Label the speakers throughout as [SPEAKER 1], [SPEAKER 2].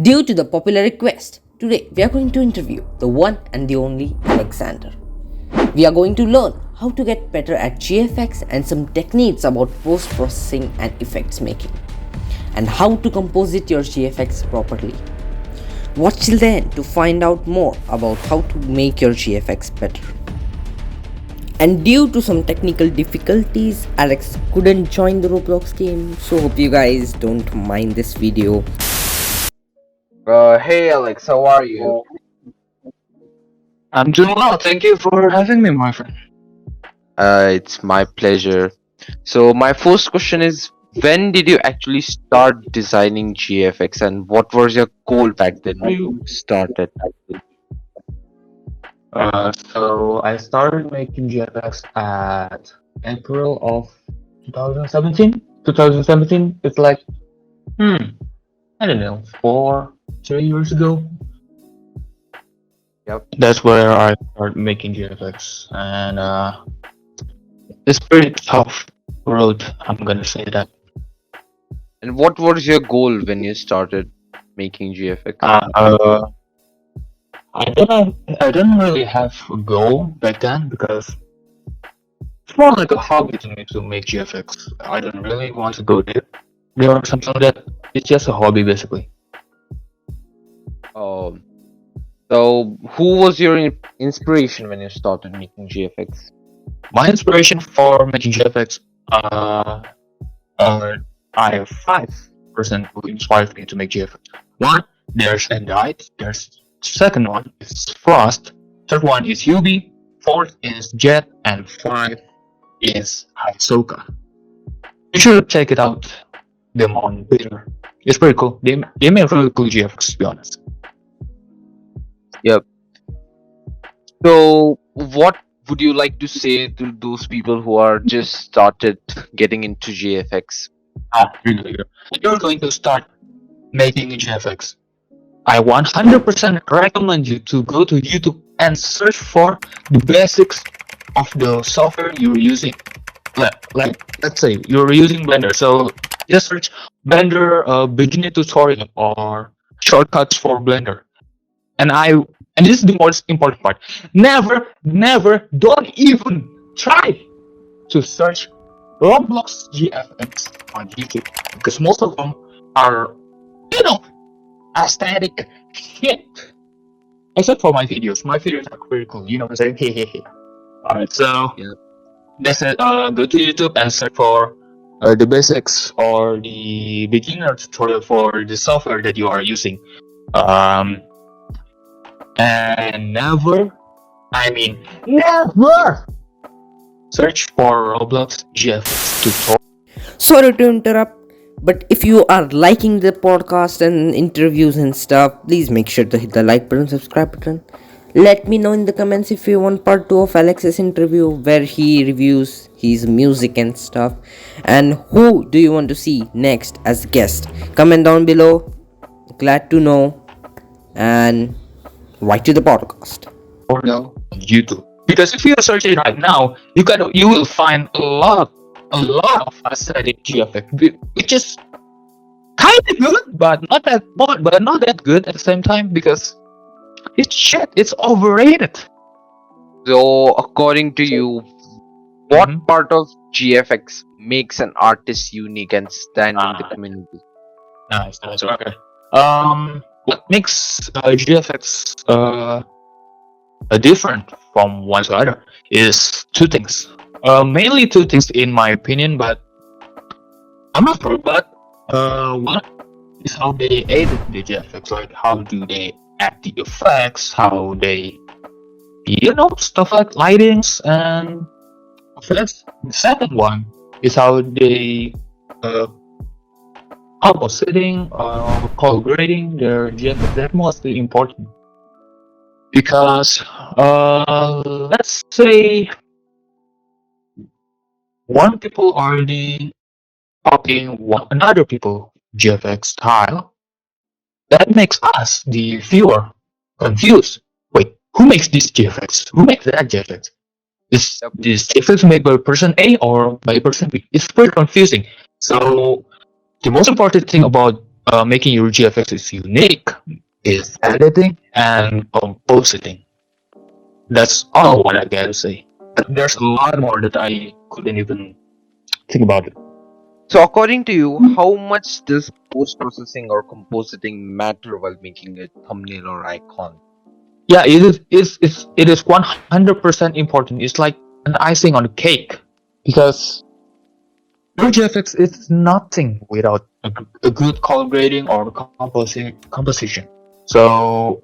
[SPEAKER 1] Due to the popular request, today we are going to interview the one and the only Alexander. We are going to learn how to get better at GFX and some techniques about post-processing and effects making, and how to composite your GFX properly. Watch till the end to find out more about how to make your GFX better. And due to some technical difficulties, Alex couldn't join the Roblox game, so hope you guys don't mind this video.
[SPEAKER 2] Hey Alex, how are you?
[SPEAKER 3] I'm doing well, thank you for having me, my friend.
[SPEAKER 2] It's my pleasure. So my first question is, when did you actually start designing GFX and what was your goal back then when you started?
[SPEAKER 3] So I started making GFX at April of 2017. 2017, it's like, I don't know, 3 years ago.
[SPEAKER 2] Yep.
[SPEAKER 3] That's where I started making GFX, and it's pretty tough road, I'm gonna say that.
[SPEAKER 2] And what was your goal when you started making GFX?
[SPEAKER 3] I don't really have a goal back then because it's more like a hobby to me to make GFX. I don't really want to go there or something like that. It's just a hobby basically.
[SPEAKER 2] So who was your inspiration when you started making GFX?
[SPEAKER 3] My inspiration for making GFX, I have 5% who inspired me to make GFX. One, there's Endite. There's second one is Frost. Third one is Yubi. Fourth is Jet, and 5 is Hisoka. You should check it out. Them on Twitter. It's pretty cool. They make really cool GFX, to be honest.
[SPEAKER 2] Yep. So what would you like to say to those people who are just started getting into GFX?
[SPEAKER 3] You're going to start making GFX. I 100% recommend you to go to YouTube and search for the basics of the software you're using. Let's say you're using Blender, so just search Blender beginner tutorial or shortcuts for Blender. And this is the most important part. Never, don't even try to search Roblox GFX on YouTube because most of them are, aesthetic shit. Except for my videos. My videos are pretty cool. You know what I'm saying? Alright, so that's it. Go to YouTube and search for the basics or the beginner tutorial for the software that you are using. And never search for Roblox GFX tutorial.
[SPEAKER 1] Sorry to interrupt, but if you are liking the podcast and interviews and stuff, please make sure to hit the like button, subscribe button. Let me know in the comments if you want part 2 of Alex's interview where he reviews his music and stuff, and who do you want to see next as guest. Comment down below. Glad to know. And right to the podcast.
[SPEAKER 3] Or no, on YouTube. Because if you search it right now, you will find a lot of aesthetic GFX, which is kind of good, but not that good at the same time because it's shit. It's overrated.
[SPEAKER 2] So according to you, what part of GFX makes an artist unique and stand in the community?
[SPEAKER 3] Nice. Okay. What makes GFX different from one to the other is two things. Mainly two things in my opinion, but I'm not sure. But one is how they edit the GFX, like how do they add the effects, how they, stuff like lightings and effects. The second one is how they compositing or color grading their GFX. That's mostly important because let's say one people already copying another people GFX style, that makes us, the viewer, confused. Wait, who makes this GFX? Who makes that GFX? Is this GFX made by person A or by person B? It's pretty confusing. So the most important thing about making your GFX is unique is editing and compositing. That's all what I gotta say. But there's a lot more that I couldn't even think about it.
[SPEAKER 2] So according to you, how much does post-processing or compositing matter while making a thumbnail or icon?
[SPEAKER 3] Yeah, it is 100% important. It's like an icing on the cake because your GFX is nothing without a good color grading or composition. So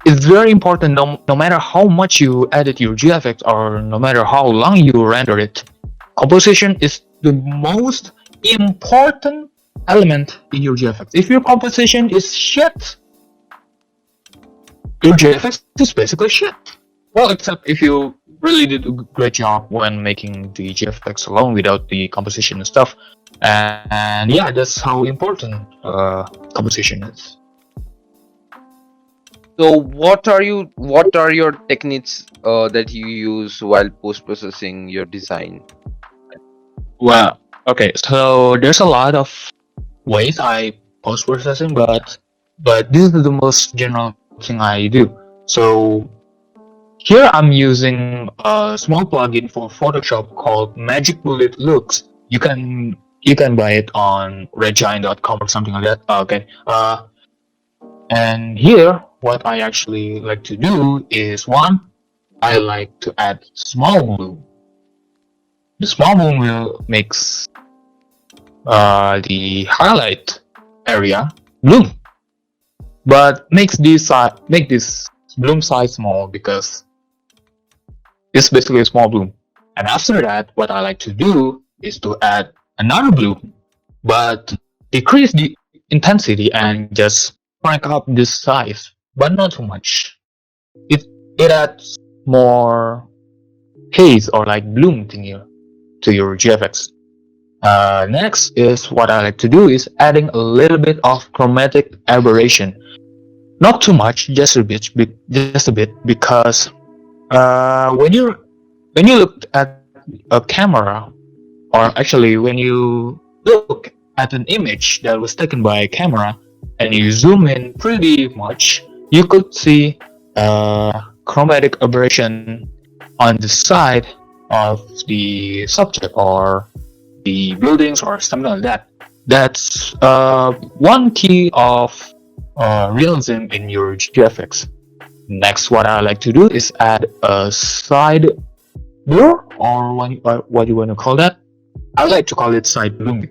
[SPEAKER 3] it's very important. No matter how much you edit your GFX or no matter how long you render it, composition is the most important element in your GFX. If your composition is shit, your GFX is basically shit. Well, except if you really did a great job when making the GFX alone without the composition and stuff. And yeah, that's how important composition is.
[SPEAKER 2] So what are your techniques that you use while post-processing your design?
[SPEAKER 3] Well, okay, so there's a lot of ways I post processing, but this is the most general thing I do. So here I'm using a small plugin for Photoshop called Magic Bullet Looks. You can buy it on redgiant.com or something like that. Okay. And here what I actually like to do is one, I like to add small bloom. The small bloom will makes the highlight area bloom, but make this bloom size small because it's basically a small bloom. And after that, what I like to do is to add another bloom, but decrease the intensity and just crank up this size, but not too much. It adds more haze or like bloom thingy to your GFX. Next is what I like to do is adding a little bit of chromatic aberration. Not too much, just a bit, because when you look at a camera, or actually when you look at an image that was taken by a camera and you zoom in pretty much, you could see chromatic aberration on the side of the subject or the buildings or something like that. That's one key of realism in your GFX. Next, what I like to do is add a side blur, or what you want to call that. I like to call it side blur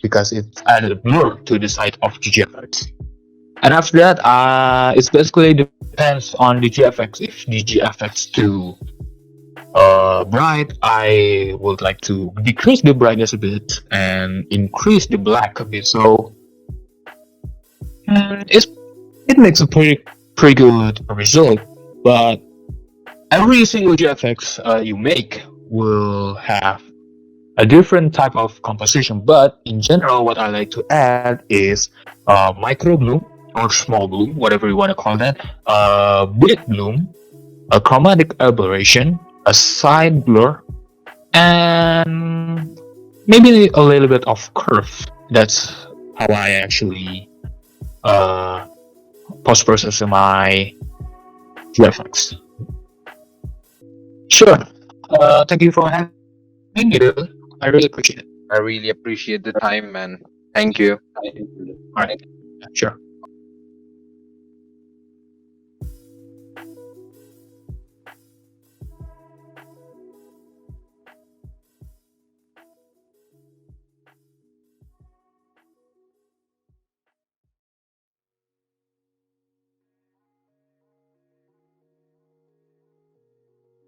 [SPEAKER 3] because it's added blur to the side of the GFX. And after that, it's basically depends on the GFX. If the GFX too bright, I would like to decrease the brightness a bit and increase the black a bit. So it makes a pretty good result. But every single GFX you make will have a different type of composition. But in general, what I like to add is micro bloom or small bloom, whatever you want to call that, big bloom, a chromatic aberration, a side blur, and maybe a little bit of curve. That's how I actually post-process my GFX. Sure. Thank you for having me. I really appreciate it.
[SPEAKER 2] I really appreciate the time, man. Thank you.
[SPEAKER 3] All right. Sure.